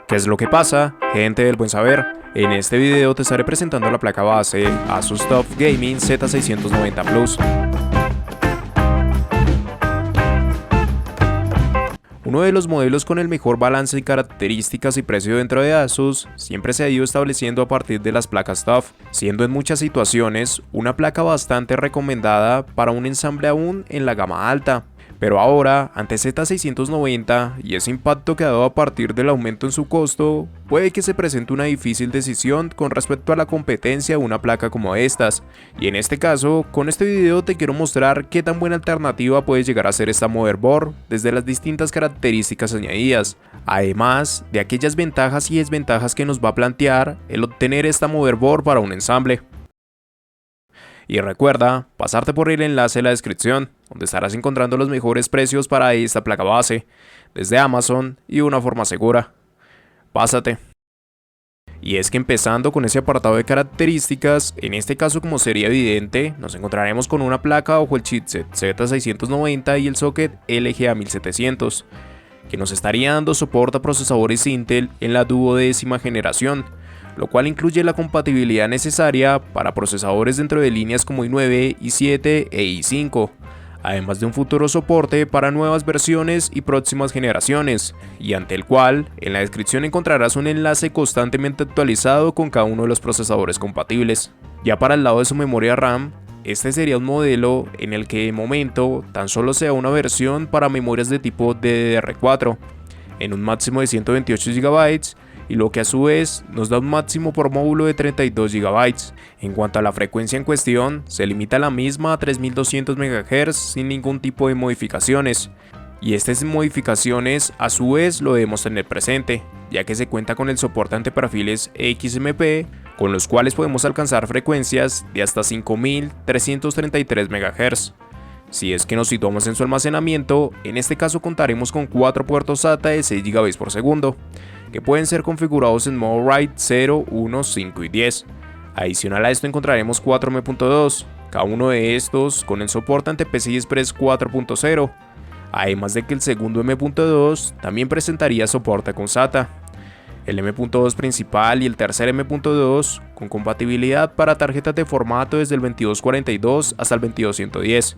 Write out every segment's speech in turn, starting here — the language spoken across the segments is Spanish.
¿Qué es lo que pasa, gente del buen saber? En este video te estaré presentando la placa base Asus TUF Gaming Z690 Plus. Uno de los modelos con el mejor balance de características y precio dentro de Asus siempre se ha ido estableciendo a partir de las placas TUF, siendo en muchas situaciones una placa bastante recomendada para un ensamble aún en la gama alta. Pero ahora, ante Z690 y ese impacto que ha dado a partir del aumento en su costo, puede que se presente una difícil decisión con respecto a la competencia de una placa como estas. Y en este caso, con este video te quiero mostrar qué tan buena alternativa puede llegar a ser esta motherboard desde las distintas características añadidas, además de aquellas ventajas y desventajas que nos va a plantear el obtener esta motherboard para un ensamble. Y recuerda pasarte por el enlace en la descripción, donde estarás encontrando los mejores precios para esta placa base, desde Amazon y de una forma segura. Pásate. Y es que empezando con ese apartado de características, en este caso como sería evidente, nos encontraremos con una placa bajo el chipset Z690 y el socket LGA 1700, que nos estaría dando soporte a procesadores Intel en la 12ª generación, lo cual incluye la compatibilidad necesaria para procesadores dentro de líneas como i9, i7 e i5, además de un futuro soporte para nuevas versiones y próximas generaciones, y ante el cual en la descripción encontrarás un enlace constantemente actualizado con cada uno de los procesadores compatibles. Ya para el lado de su memoria RAM, este sería un modelo en el que de momento tan solo sea una versión para memorias de tipo DDR4, en un máximo de 128 GB, y lo que a su vez nos da un máximo por módulo de 32 GB. En cuanto a la frecuencia en cuestión, se limita la misma a 3200 MHz sin ningún tipo de modificaciones. Y estas modificaciones a su vez lo debemos tener presente, ya que se cuenta con el soporte ante perfiles XMP, con los cuales podemos alcanzar frecuencias de hasta 5333 MHz. Si es que nos situamos en su almacenamiento, en este caso contaremos con 4 puertos SATA de 6 GB por segundo, que pueden ser configurados en modo RAID 0, 1, 5 y 10. Adicional a esto encontraremos 4 M.2, cada uno de estos con el soporte ante PCI Express 4.0, además de que el segundo M.2 también presentaría soporte con SATA. El M.2 principal y el tercer M.2 con compatibilidad para tarjetas de formato desde el 2242 hasta el 22110.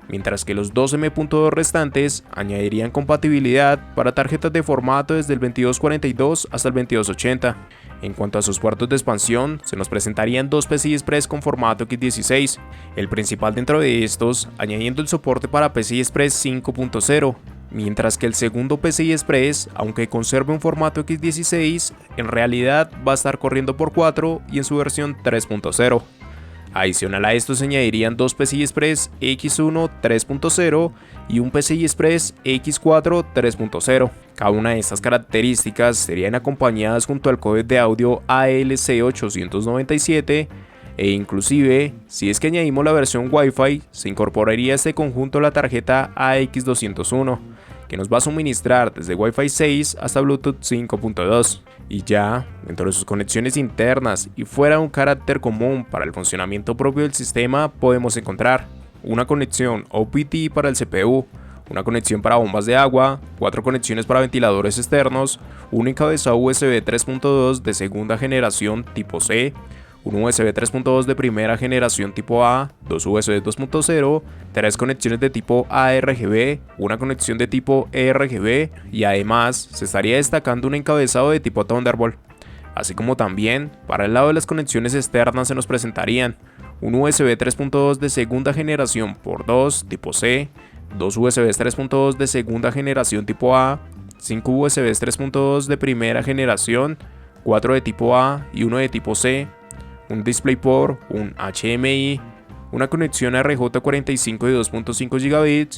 Mientras que los dos M.2 restantes añadirían compatibilidad para tarjetas de formato desde el 2242 hasta el 2280. En cuanto a sus puertos de expansión, se nos presentarían dos PCI Express con formato X16, el principal dentro de estos añadiendo el soporte para PCI Express 5.0, mientras que el segundo PCI Express, aunque conserve un formato X16, en realidad va a estar corriendo por 4 y en su versión 3.0. Adicional a esto se añadirían dos PCI Express X1 3.0 y un PCI Express X4 3.0. Cada una de estas características serían acompañadas junto al códec de audio ALC897 e inclusive, si es que añadimos la versión Wi-Fi, se incorporaría a este conjunto la tarjeta AX201, que nos va a suministrar desde Wi-Fi 6 hasta Bluetooth 5.2. Y ya, dentro de sus conexiones internas y fuera de un carácter común para el funcionamiento propio del sistema, podemos encontrar una conexión OPT para el CPU, una conexión para bombas de agua, 4 conexiones para ventiladores externos, un encabezado USB 3.2 de segunda generación tipo C, un USB 3.2 de primera generación tipo A, dos USB 2.0, 3 conexiones de tipo ARGB, una conexión de tipo ERGB y además se estaría destacando un encabezado de tipo Thunderbolt. Así como también, para el lado de las conexiones externas se nos presentarían un USB 3.2 de segunda generación por 2 tipo C, dos USB 3.2 de segunda generación tipo A, 5 USB 3.2 de primera generación, 4 de tipo A y 1 de tipo C, un DisplayPort, un HDMI, una conexión RJ45 de 2.5 GB,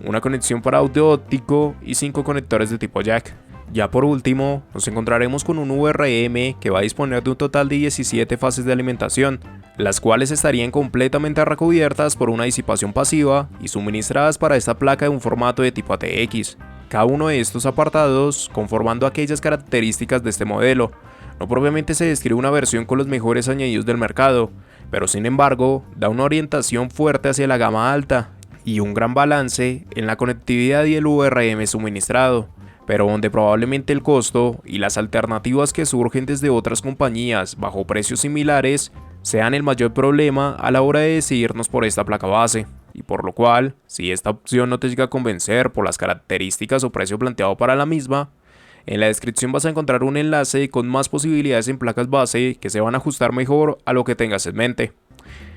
una conexión para audio óptico y 5 conectores de tipo jack. Ya por último, nos encontraremos con un VRM que va a disponer de un total de 17 fases de alimentación, las cuales estarían completamente recubiertas por una disipación pasiva y suministradas para esta placa de un formato de tipo ATX. Cada uno de estos apartados conformando aquellas características de este modelo. No propiamente se describe una versión con los mejores añadidos del mercado, pero sin embargo da una orientación fuerte hacia la gama alta y un gran balance en la conectividad y el VRM suministrado. pero donde probablemente el costo y las alternativas que surgen desde otras compañías bajo precios similares sean el mayor problema a la hora de decidirnos por esta placa base, y por lo cual, si esta opción no te llega a convencer por las características o precio planteado para la misma, en la descripción vas a encontrar un enlace con más posibilidades en placas base que se van a ajustar mejor a lo que tengas en mente.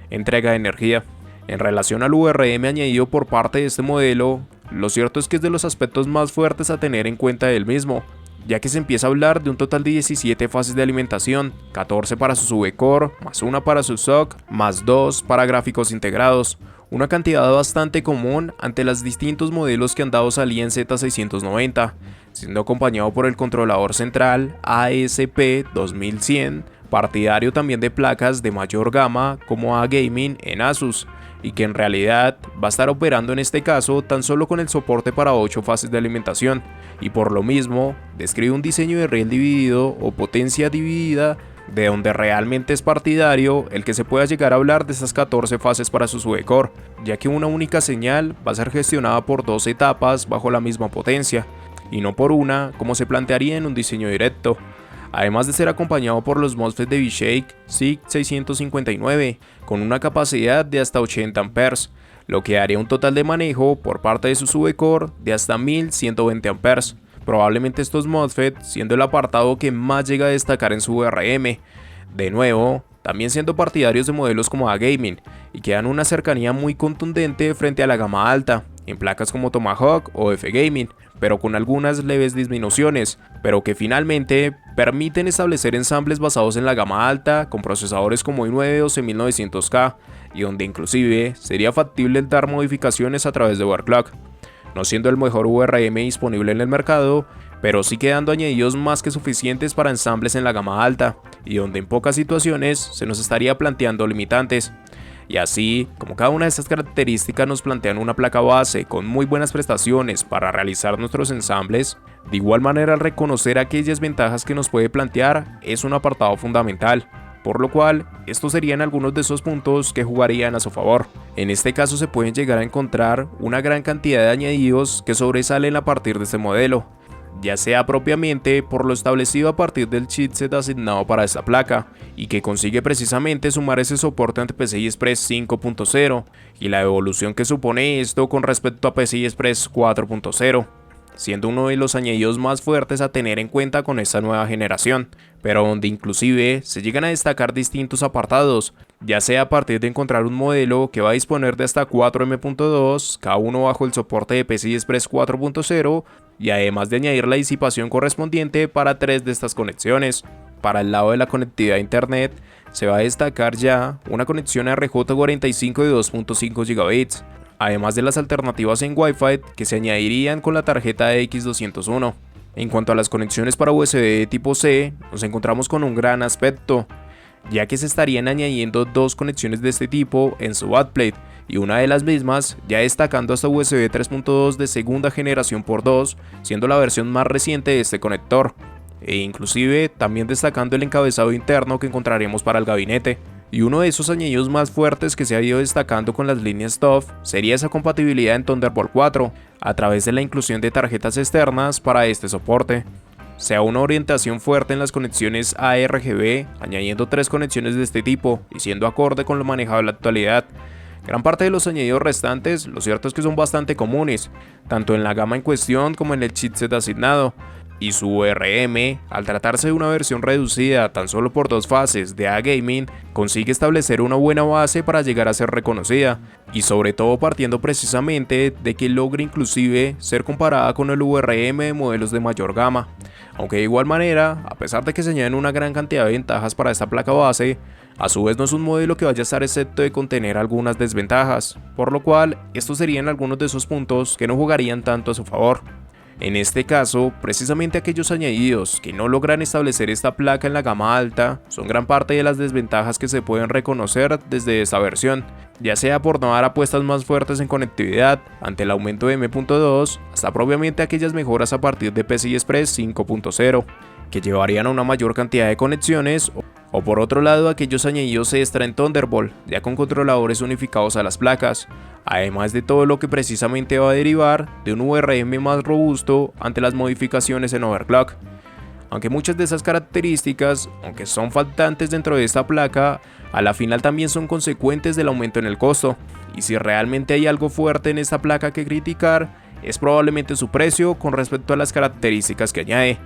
Entrega de energía. En relación al VRM añadido por parte de este modelo, lo cierto es que es de los aspectos más fuertes a tener en cuenta del mismo, ya que se empieza a hablar de un total de 17 fases de alimentación, 14 para su VCore, más una para su SOC, más 2 para gráficos integrados, una cantidad bastante común ante los distintos modelos que han dado salida en Z690, siendo acompañado por el controlador central ASP2100, partidario también de placas de mayor gama como A-Gaming en Asus, y que en realidad va a estar operando en este caso tan solo con el soporte para 8 fases de alimentación, y por lo mismo describe un diseño de riel dividido o potencia dividida, de donde realmente es partidario el que se pueda llegar a hablar de esas 14 fases para su VCore, ya que una única señal va a ser gestionada por 2 etapas bajo la misma potencia, y no por una como se plantearía en un diseño directo. Además de ser acompañado por los MOSFET de V-Shake SIG659 con una capacidad de hasta 80 A, lo que haría un total de manejo por parte de su VCore de hasta 1120 A. Probablemente estos MOSFET siendo el apartado que más llega a destacar en su VRM, de nuevo, también siendo partidarios de modelos como A-Gaming y que dan una cercanía muy contundente frente a la gama alta, en placas como Tomahawk o F-Gaming, pero con algunas leves disminuciones, pero que finalmente permiten establecer ensambles basados en la gama alta con procesadores como i9 12900K y donde inclusive sería factible dar modificaciones a través de overclock, no siendo el mejor VRM disponible en el mercado, pero sí quedando añadidos más que suficientes para ensambles en la gama alta y donde en pocas situaciones se nos estaría planteando limitantes. Y así, como cada una de estas características nos plantean una placa base con muy buenas prestaciones para realizar nuestros ensambles, de igual manera reconocer aquellas ventajas que nos puede plantear es un apartado fundamental, por lo cual estos serían algunos de esos puntos que jugarían a su favor. En este caso se pueden llegar a encontrar una gran cantidad de añadidos que sobresalen a partir de este modelo, ya sea propiamente por lo establecido a partir del chipset asignado para esta placa, y que consigue precisamente sumar ese soporte ante PCI Express 5.0 y la evolución que supone esto con respecto a PCI Express 4.0, siendo uno de los añadidos más fuertes a tener en cuenta con esta nueva generación, pero donde inclusive se llegan a destacar distintos apartados, ya sea a partir de encontrar un modelo que va a disponer de hasta 4 M.2, cada uno bajo el soporte de PCI Express 4.0, y además de añadir la disipación correspondiente para 3 de estas conexiones. Para el lado de la conectividad a internet, se va a destacar ya una conexión RJ45 de 2.5 GB, además de las alternativas en Wi-Fi que se añadirían con la tarjeta X201. En cuanto a las conexiones para USB de tipo C, nos encontramos con un gran aspecto, ya que se estarían añadiendo 2 conexiones de este tipo en su backplate, y una de las mismas ya destacando hasta USB 3.2 de segunda generación por 2, siendo la versión más reciente de este conector, e inclusive también destacando el encabezado interno que encontraremos para el gabinete. Y uno de esos añadidos más fuertes que se ha ido destacando con las líneas TOF sería esa compatibilidad en Thunderbolt 4, a través de la inclusión de tarjetas externas para este soporte. Sea una orientación fuerte en las conexiones ARGB, añadiendo 3 conexiones de este tipo y siendo acorde con lo manejado en la actualidad. Gran parte de los añadidos restantes, lo cierto es que son bastante comunes, tanto en la gama en cuestión como en el chipset asignado, y su VRM, al tratarse de una versión reducida tan solo por 2 fases de A-Gaming, consigue establecer una buena base para llegar a ser reconocida, y sobre todo partiendo precisamente de que logre inclusive ser comparada con el VRM de modelos de mayor gama, aunque de igual manera, a pesar de que se añaden una gran cantidad de ventajas para esta placa base, a su vez no es un modelo que vaya a estar excepto de contener algunas desventajas, por lo cual estos serían algunos de esos puntos que no jugarían tanto a su favor. En este caso, precisamente aquellos añadidos que no logran establecer esta placa en la gama alta son gran parte de las desventajas que se pueden reconocer desde esta versión, ya sea por no dar apuestas más fuertes en conectividad ante el aumento de M.2, hasta propiamente aquellas mejoras a partir de PCI Express 5.0, que llevarían a una mayor cantidad de conexiones, o por otro lado aquellos añadidos extra en Thunderbolt, ya con controladores unificados a las placas, además de todo lo que precisamente va a derivar de un VRM más robusto ante las modificaciones en overclock. Aunque muchas de esas características, aunque son faltantes dentro de esta placa, a la final también son consecuentes del aumento en el costo, y si realmente hay algo fuerte en esta placa que criticar, es probablemente su precio con respecto a las características que añade,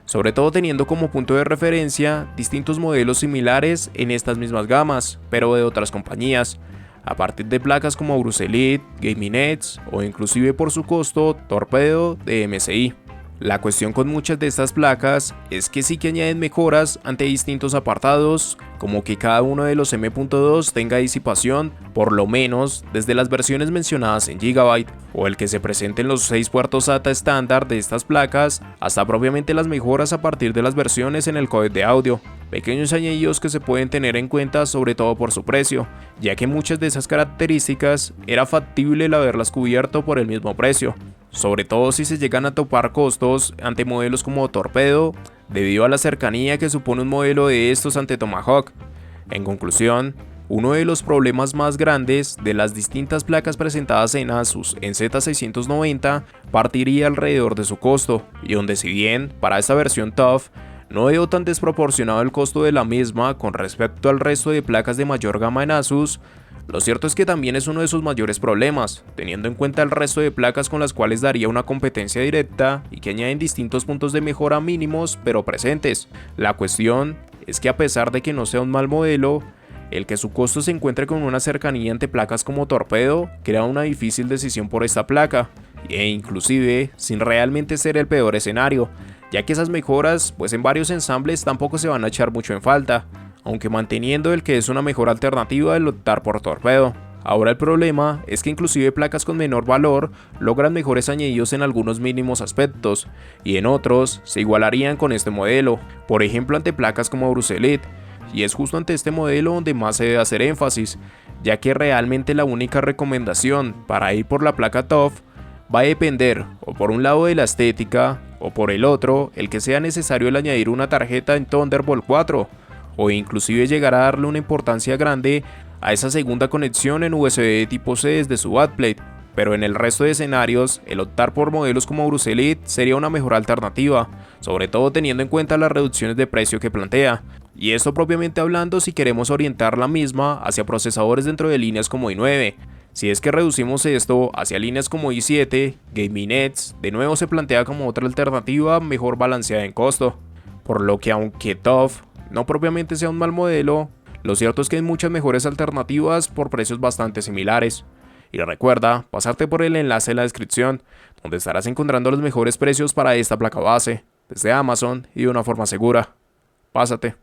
sobre todo teniendo como punto de referencia distintos modelos similares en estas mismas gamas, pero de otras compañías, a partir de placas como Aorus Elite, Gaming Edge o inclusive por su costo Torpedo de MSI. La cuestión con muchas de estas placas es que sí que añaden mejoras ante distintos apartados, como que cada uno de los M.2 tenga disipación, por lo menos desde las versiones mencionadas en Gigabyte, o el que se presenten los 6 puertos SATA estándar de estas placas, hasta propiamente las mejoras a partir de las versiones en el códec de audio. Pequeños añadidos que se pueden tener en cuenta sobre todo por su precio, ya que muchas de esas características era factible el haberlas cubierto por el mismo precio, sobre todo si se llegan a topar costos ante modelos como Torpedo, debido a la cercanía que supone un modelo de estos ante Tomahawk. En conclusión, uno de los problemas más grandes de las distintas placas presentadas en Asus en Z690 partiría alrededor de su costo, y donde si bien para esta versión TUF no veo tan desproporcionado el costo de la misma con respecto al resto de placas de mayor gama en Asus, lo cierto es que también es uno de sus mayores problemas, teniendo en cuenta el resto de placas con las cuales daría una competencia directa y que añaden distintos puntos de mejora mínimos pero presentes. La cuestión es que a pesar de que no sea un mal modelo, el que su costo se encuentre con una cercanía ante placas como Torpedo crea una difícil decisión por esta placa, e inclusive sin realmente ser el peor escenario, ya que esas mejoras pues en varios ensambles tampoco se van a echar mucho en falta, aunque manteniendo el que es una mejor alternativa el optar por Torpedo. Ahora el problema es que inclusive placas con menor valor logran mejores añadidos en algunos mínimos aspectos, y en otros se igualarían con este modelo, por ejemplo ante placas como Aorus Elite, y es justo ante este modelo donde más se debe hacer énfasis, ya que realmente la única recomendación para ir por la placa TUF va a depender o por un lado de la estética, o por el otro, el que sea necesario el añadir una tarjeta en Thunderbolt 4, o inclusive llegar a darle una importancia grande a esa segunda conexión en USB de tipo C desde su backplate, pero en el resto de escenarios, el optar por modelos como Aorus Elite sería una mejor alternativa, sobre todo teniendo en cuenta las reducciones de precio que plantea, y esto propiamente hablando si queremos orientar la misma hacia procesadores dentro de líneas como i9. Si es que reducimos esto hacia líneas como i7, Gaming Edge de nuevo se plantea como otra alternativa mejor balanceada en costo, por lo que aunque TUF no propiamente sea un mal modelo, lo cierto es que hay muchas mejores alternativas por precios bastante similares. Y recuerda pasarte por el enlace en la descripción, donde estarás encontrando los mejores precios para esta placa base, desde Amazon y de una forma segura. Pásate.